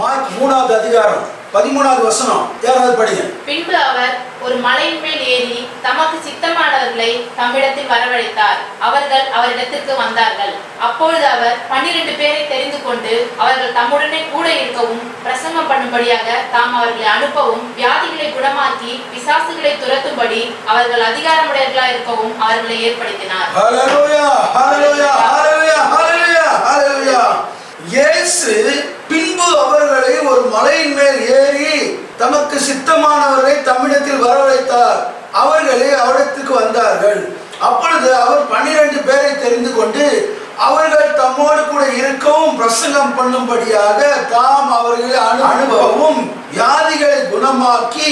Mark 3வது அதிகாரம் 13வது வசனம். யாராவது படிங்க. பின்பு அவர் ஒரு மலையின் மேல் ஏறி தமக்கு சித்தமானவர்களை தம்மிடத்தில் வரவழைத்தார். அவர்கள் அவரிடத்திற்கு வந்தார்கள். அப்பொழுது அவர் 12 பேரை தெரிந்து கொண்டு அவர்கள் தம்முடனே கூட இருக்கவும் பிரசங்கம் பண்ணும்படியாக தாம் அவர்களை அனுப்பவும் வியாதிகளை குணமாக்கி பிசாசுகளை துரத்தும்படி அவர்கள் அதிகாரமுடையவர்களாய் இருக்கவும் அவர்களை ஏற்படுத்தினார். ஹல்லேலூயா, ஹல்லேலூயா, ஹல்லேலூயா, ஹல்லேலூயா, ஹல்லேலூயா. இயேசு பின்பு அவர்களை ஒரு மலையின் மேல் ஏறி தமக்கு சித்தமானவரை தம்மிடத்தில் வரவழைத்தார். அவர்களே அவரிடத்துக்கு வந்தார்கள். அப்பொழுது அவர் 12 பேரை தெரிந்து கொண்டு அவர்கள் தம்மோடு கூட இருக்கவும் பிரசங்கம் பண்ணும்படியாக தாம் அவர்களை அனுப்பவும் வியாதிகளை குணமாக்கி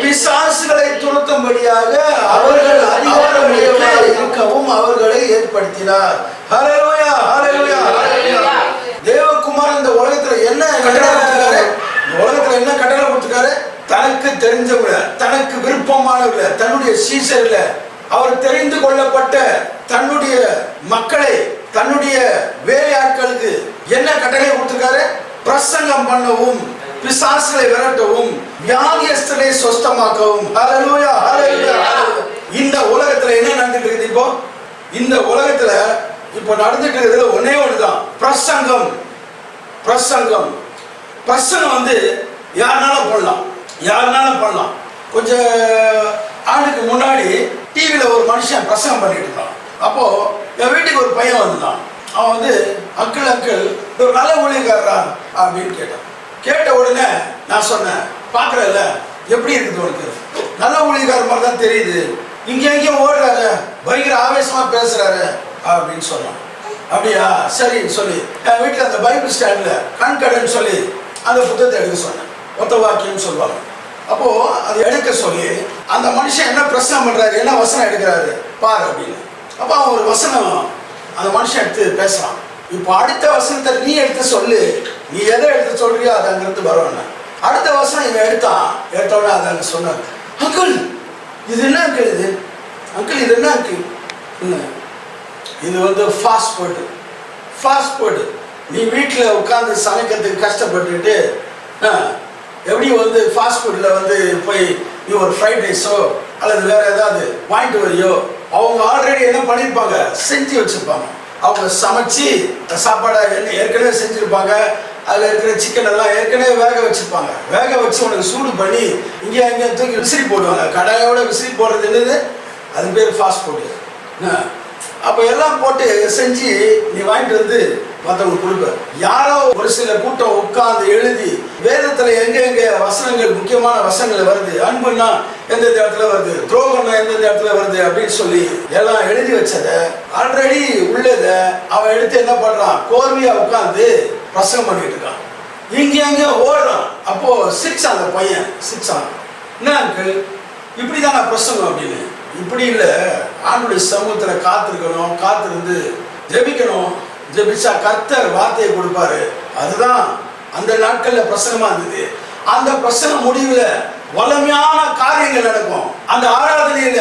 பிசாசுகளை துரத்தும்படியாக அவர்கள் அதிகாரமுடையவர்களாக இருக்கவும் அவர்களை ஏற்படுத்தினார். ஹல்லேலூயா, ஹல்லேலூயா, ஹல்லேலூயா. தேவகுமாரன் இந்த உலகத்துல என்ன கட்டளை கொடுத்திருக்காரு? இந்த உலகத்துல என்ன கட்டளை கொடுத்திருக்காரு? தனக்கு தெரிஞ்சவங்கள, தனக்கு விருப்பமானவர்கள, தன்னுடைய சீஷர்கள, அவர் தெரிந்து கொள்ளப்பட்ட தன்னுடைய மக்களை, தன்னுடைய வேலையாட்களுக்கு என்ன கட்டளை கொடுத்திருக்காரு? பிரசங்கம் பண்ணவும், பிசாசுகளை விரட்டவும், வியாதியஸ்தரை சொஸ்தமாக்கவும். ஹல்லேலூயா, ஹல்லேலூயா. இந்த உலகத்துல என்ன நடந்துட்டு இருக்குது? இப்போ இந்த உலகத்துல இப்ப நடந்துட்டு இருக்கிறது ஒன்னே ஒண்ணுதான், பிரசங்கம். பிரசங்கம் பிரசங்கம் வந்து யாருனாலும் பண்ணலாம், யாருனாலும் பண்ணலாம். கொஞ்சம் ஆண்டுக்கு முன்னாடி டிவியில ஒரு மனுஷன் பிரசங்கம் பண்ணிட்டு இருந்தான். அப்போ என் வீட்டுக்கு ஒரு பையன் வந்தான். அவன் வந்து அங்கிள் அங்கிள் ஒரு நல்ல ஊழியக்காரரா அப்படின்னு கேட்டான். கேட்ட உடனே நான் சொன்னேன், பார்க்கறல எப்படி இருக்குது உனக்கு? நல்ல ஊழியக்காரர் மாதிரி தான் தெரியுது, இங்க எங்கேயும் ஓடுறாரு, பயங்கர ஆவேசமா பேசுறாரு அப்படின்னு சொன்னான். அப்படியா, சரி சொல்லி என் வீட்டில் அந்த பைபிள் ஸ்டாண்ட்ல கண்கடன்னு சொல்லி அந்த புத்தகத்தை எடுக்க சொன்னேன். ஒத்த வாக்கியம் சொல்லுவாங்க. அப்போ அதை எடுக்க சொல்லி அந்த மனுஷன் என்ன பிரசங்கம் பண்றாரு, என்ன வசனம் எடுக்கிறாரு பாரு அப்படின்னு. அப்போ அவன் ஒரு வசனம் அந்த மனுஷன் எடுத்து பேசுறான். இப்போ அடுத்த வசனத்தை நீ எடுத்து சொல்லு, நீ எதை எடுத்து சொல்றியோ அது அங்கிருந்து வருவாங்க. அடுத்த வசனம் இவன் எடுத்தோடனே அதை அங்கே சொன்னார். அங்கிள் இது என்ன அங்கிள்? இது அங்கிள் இது என்ன அங்கிள்? இது வந்து ஃபாஸ்ட் ஃபுட். ஃபாஸ்ட் ஃபுட் நீ வீட்டில் உட்காந்து சமைக்கிறதுக்கு கஷ்டப்பட்டுட்டு எப்படி வந்து ஃபாஸ்ட் ஃபுட்டில் வந்து போய் நீ ஒரு ஃப்ரைட் ரைஸோ அல்லது வேற ஏதாவது வாங்கிட்டு வரியோ, அவங்க ஆல்ரெடி என்ன பண்ணியிருப்பாங்க, செஞ்சு வச்சுருப்பாங்க. அவங்க சமைச்சு சாப்பாடை ஏற்கனவே செஞ்சுருப்பாங்க. அதில் இருக்கிற சிக்கன் எல்லாம் ஏற்கனவே வேக வச்சுருப்பாங்க. வேக வச்சு உனக்கு சூடு பண்ணி இங்கே அங்கே தூக்கி விசிறி போடுவாங்க. கடாயோட விசிறி போடுறது என்னது, அது பேர் ஃபாஸ்ட் ஃபுட்டு. அப்போ எல்லாம் போட்டு செஞ்சு நீ வாங்கிட்டு வந்து மற்றவங்க கொடுப்ப. யாரோ ஒரு சில கூட்டம் உட்கார்ந்து எழுதி வேதத்துல எங்க வசனங்கள், முக்கியமான வசனங்கள் வருது, அன்புன்னா எந்தெந்த இடத்துல வருது, துரோகம்னா எந்தெந்த இடத்துல வருது அப்படின்னு சொல்லி எல்லாம் எழுதி வச்சதை ஆல்ரெடி உள்ளதை அவன் எடுத்து என்ன பண்றான், கோர்வையா உட்கார்ந்து பிரசங்கம் பண்ணிட்டு இருக்கான். இங்க அங்க ஓடுறான். அப்போ சிரிச்சான் அந்த பையன், சிரிச்சான். என்ன அங்கிள் இப்படிதான் நான் பிரசங்கம் அப்படின்னு? இப்படி இல்லை, ஆண்டுடைய சமூகத்தில் காத்திருக்கணும், காத்திருந்து ஜெபிக்கணும். ஜெபிச்சா கர்த்தர் வார்த்தையை கொடுப்பாரு. அதுதான் அந்த நாட்கள்ல பிரசங்கமா இருந்தது. அந்த பிரசங்க முடிவுல வல்லமையான காரியங்கள் நடக்கும். அந்த ஆராதனையில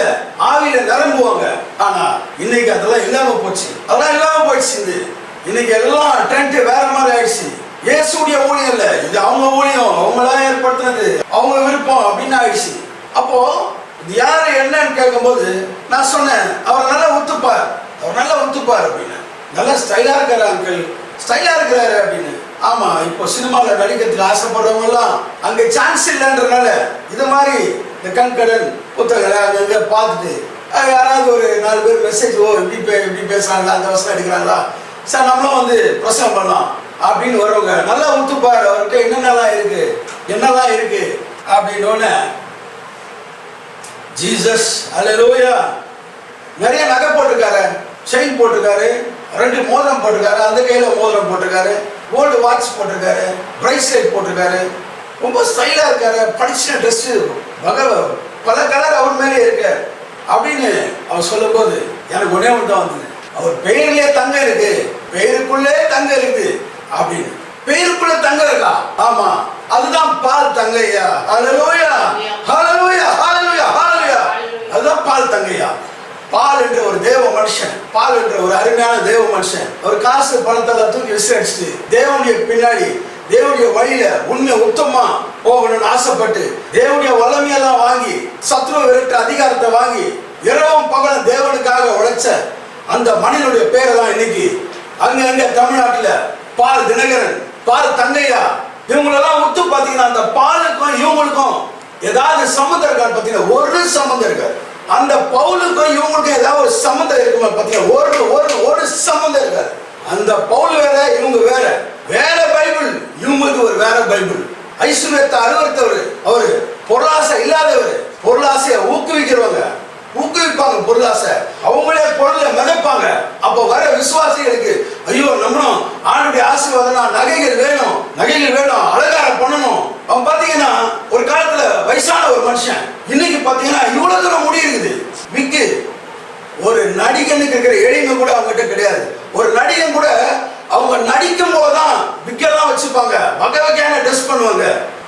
ஆவியில நிரம்புவாங்க. ஆனா இன்னைக்கு அதெல்லாம் இல்லாம போச்சு, அதெல்லாம் இல்லாம போயிடுச்சு. இன்னைக்கு எல்லாம் ட்ரெண்ட் வேற மாதிரி ஆயிடுச்சு. இயேசுடைய ஊழியம் இல்ல இது, அவங்க ஊழியம், அவங்களா ஏற்படுத்தினது, அவங்க விருப்பம் அப்படின்னு ஆயிடுச்சு. அப்போ இது யாரு என்னன்னு கேட்கும்போது நான் சொன்னேன், அவர் நல்லா ஒத்துப்பார், அவர் நல்லா ஒத்துப்பார் அப்படின்னு. நல்லா ஸ்டைலா இருக்கிறார் அங்கிள், ஸ்டைலா இருக்கிறாரு அப்படின்னு. ஆமா, இப்போ சினிமாவில் நடிக்கிறதுக்கு ஆசைப்படுறவங்க எல்லாம் அங்க சான்ஸ் இல்லைன்றனால இது மாதிரி இந்த கண்கடன் புத்தகங்களை அங்கங்க பார்த்துட்டு யாராவது ஒரு 4 பேர் மெசேஜ், ஓ இப்படி பேசுறாங்களா, அந்த வசனம் எடுக்கிறாங்களா, சார் நம்மளும் வந்து பிரசங்கம் பண்ணலாம் அப்படின்னு வருவாங்க. நல்லா ஒத்துப்பார், அவர்கிட்ட என்னென்னலாம் இருக்கு, என்னெல்லாம் இருக்கு அப்படின்னு. ஜீசஸ் அல்லேலூயா. நிறைய நகை போட்டிருக்காரு, செயின் போட்டிருக்காரு, 2 மோதிரம் போட்டிருக்காரு, அந்த கையில மோதிரம் போட்டிருக்காரு, கோல்டு வாட்ச் போட்டிருக்காரு, பிரைஸ்லெட் போட்டிருக்காரு, ரொம்ப ஸ்டைலா இருக்காரு, படிச்ச ட்ரெஸ் பல கலர் அவர் மேலே இருக்கு அப்படின்னு அவர் சொல்லும் போது எனக்கு ஒன்னே ஒன்று தான் வந்தது. அவர் பெயர்லயே தங்க இருக்கு, பெயருக்குள்ளே தங்க இருக்கு அப்படின்னு. பெயருக்குள்ள தங்க இருக்கா? ஆமா, அதுதான் பால் தங்கையா. ஹல்லேலூயா, ஹல்லேலூயா, ஹல்லேலூயா, ஹல்லேலூயா. அதுதான் பால் தங்கையா. பால் என்ற ஒரு தேவ மனுஷன், பால் என்ற ஒரு அருமையான தேவ மனுஷன், ஒரு காசு பணத்தெல்லாம் தூக்கி விசாரிச்சுட்டு தேவனுடைய பின்னாடி தேவனுடைய வழியில உண்மை உத்தமா போகணும்னு ஆசைப்பட்டு தேவனுடைய வல்லமையெல்லாம் வாங்கி சத்ரு விரட்டு அதிகாரத்தை வாங்கி இரவும் பகலும் தேவனுக்காக உழைச்ச அந்த மனிதனுடைய பேரை தான் இன்னைக்கு அங்க தமிழ்நாட்டுல பால் தினகரன், பால் தங்கையா, இவங்களெல்லாம் உத்து பாத்தீங்கன்னா அந்த பாலுக்கும் இவங்களுக்கும் ஏதாவது சம்மந்தம் இருக்கான்னு பாத்தீங்கன்னா ஒரு சம்மந்தம் இருக்காது. அந்த பவுலுக்கும் இவங்களுக்கும் ஏதாவது ஒரு சம்மந்தம் இருக்குமா பாத்தீங்கன்னா ஒரு ஒரு ஒரு சம்மந்தம் இருக்காது. அந்த பவுல் வேற, இவங்க வேற. வேற பைபிள், இவங்களுக்கு ஒரு வேற பைபிள். ஐஸ்வர்யத்தை அருவருத்தவர் அவரு, பொருளாசை இல்லாதவர், பொருளாசையை ஊக்குவிக்கிறவங்க, ஊக்குவிப்பாங்க பொருளாசை, அவங்களே பொருளை மிதப்பாங்க. அப்போ வர விசுவாசிகளுக்கு ஐயோ நம்மளும் ஆண்டுடைய ஆசீர்வாதம், நகைகள் வேணும், நகைகள் வேணும், அலங்காரம் பண்ணணும். அவன் பாத்தீங்கன்னா ஒரு காலத்துல வயசான ஒரு மனுஷன், இன்னைக்கு பாத்தீங்கன்னா இவ்வளவு தூரம் முடி இருக்குது, விக்கு. ஒரு நடிகனுக்கு இருக்கிற எளிமை கூட அவங்ககிட்ட கிடையாது. ஒரு நடிகன் கூட அவங்க நடிக்கும் போதுதான் விக்கெல்லாம் வச்சுப்பாங்க, வகை வகையான ட்ரெஸ் பண்ணுவாங்க.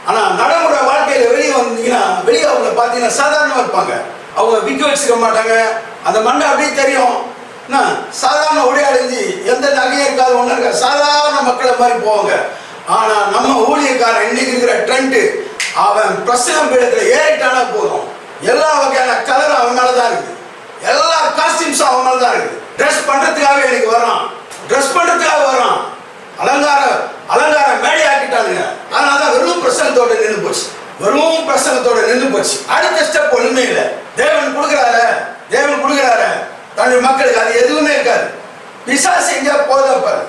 ஆனா நடைமுறை வாழ்க்கையில வெளியே வந்தீங்கன்னா வெளியே அவங்கள பாத்தீங்கன்னா சாதாரணமா இருப்பாங்க. அவங்க விக்க வச்சுக்க மாட்டாங்க, அந்த மண்ணை அப்படியே தெரியும். சாதாரண உடை அடைஞ்சு எந்த நகையும் இருக்காது, ஒன்றும் இருக்காது, சாதாரண மக்களை மாதிரி போவாங்க. ஆனா நம்ம ஊழியக்காரன் இன்னைக்கு இருக்கிற ட்ரெண்ட், அவன் பிரசங்கம் பீடத்துல ஏறிட்டானா போதும், எல்லா வகையான கலர் அவன் மேலதான் இருக்கு, எல்லா காஸ்டியூம்ஸும் அவன் மேலதான் இருக்கு. ட்ரெஸ் பண்றதுக்காக எனக்கு வரான், ட்ரெஸ் பண்றதுக்காக வரான், அலங்கார மேடை ஆக்கிட்டானுங்க. அதனாலதான் வெறும் பிரசங்கத்தோட நின்று போச்சு, வெறும் பிரசங்கத்தோட நின்று போச்சு. அடுத்த ஸ்டெப் ஒண்ணுமே இல்லை. தேவன் கொடுக்குறாரு தன்னுடைய மக்களுக்கு, அது எதுவுமே இருக்காது. பிசாசு எங்க போதப்பாரு,